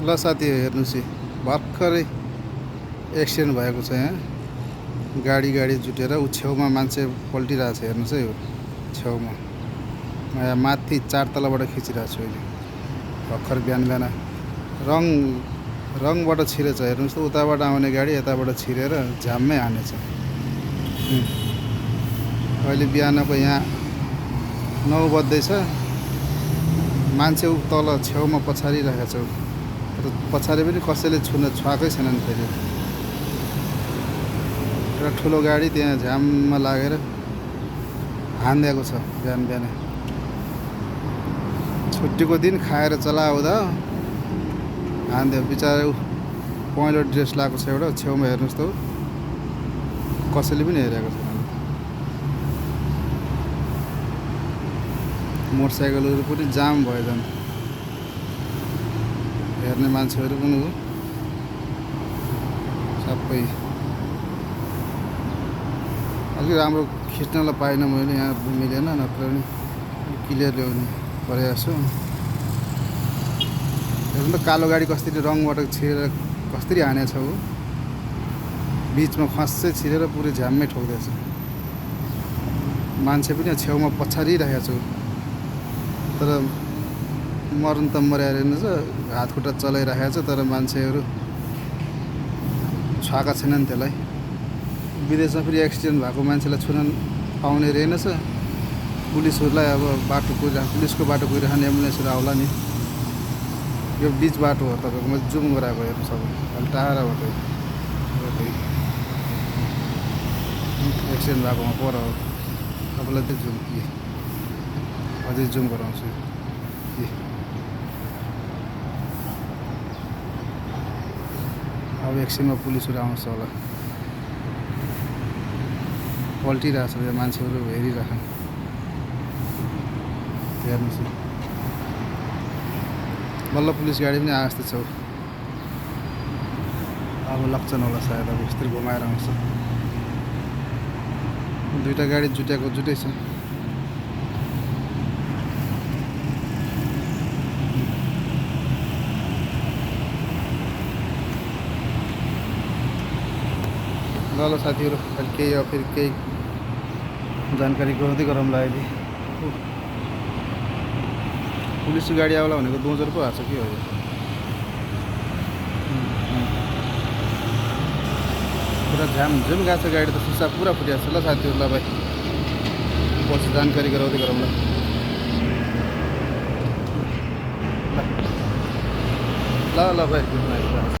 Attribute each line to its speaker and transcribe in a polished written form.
Speaker 1: ल साथी हेर्नुहोस् है भर्खरै एक्सिडेन्ट भएको छ यहाँ गाडी जुटेर ऊ छेउमा मान्छे पल्टिरहेको छ हेर्नुहोस् है छेउमा म यहाँ माथि 4 तलाबाट खिचिरहेको छु अहिले भर्खर बिहान रङबाट छिरेछ हेर्नुहोस् त उताबाट आउने गाडी यताबाट छिरेर झ्याम्मै हानेछ अहिले बिहानको यहाँ 9 बज्दैछ मान्छे ऊ तल छेउमा पछारिरहेको छ तर पछाडि पनि कसैले छुवाकै छैनन् फेरि एउटा ठुलो गाडी त्यहाँ झ्याममा लागेर हानिदिएको छ बिहानै छुट्टीको दिन खाएर चलाउँदा हानिदियो बिचरा पहेँलो ड्रेस लगाएको छ एउटा छेउमा हेर्नुहोस् त कसैले पनि हेरेको छैन मोटरसाइकलहरू पनि जाम भयो झन् हेर्ने मान्छेहरू पनि हो सबै अलि राम्रो खिच्नलाई पाइनँ मैले यहाँ मिलेन नत्र पनि क्लियर ल्याउने गरेको छु हेर्नु त कालो गाडी कसरी रङबाट छिरेर कसरी हानेछ हो बिचमा खस्सै छिरेर पुरै झ्याम्मै ठोक्दैछ मान्छे पनि छेउमा पछारिरहेको छु तर मर्न त मर्याएर रहेछ हात खुट्टा चलाइरहेको छ तर मान्छेहरू छुवाएका छैनन् त्यसलाई विदेशमा फेरि एक्सिडेन्ट भएको मान्छेलाई छुन पाउने रहेनछ पुलिसहरूलाई अब पुलिसको बाटो कुदिरहने एम्बुलेन्सहरू आउला नि यो बिच बाटो हो तपाईँको म जुम गराएको हेर्नु सबै अलि टाढाबाट एक्सिडेन्ट भएकोमा पर हो तपाईँलाई त्यो जुम कि अझै जुम गराउँछु अब एकछिनमा पुलिसहरू आउँछ होला पल्टिरहेको छ यो मान्छेहरू हेरिरहेको हेर्नुहोस् बल्ल पुलिस गाडी पनि आए जस्तो छ अब लक्षण होला सायद अब यस्तरी घुमाएर आउँछ दुईवटा गाडी जुटै छ ल साथीहरू अहिले केही अब फेरि केही जानकारी गराउँला अहिले पुलिस गाडी आउला भनेको दोजर पो आएको छ के हो पुरा झ्याम गएको छ गाडी त सिसा पुरा फुटिएको छ ल साथीहरूलाई भाइ पछि जानकारी गराउँला ल भाइ गुड नाइट।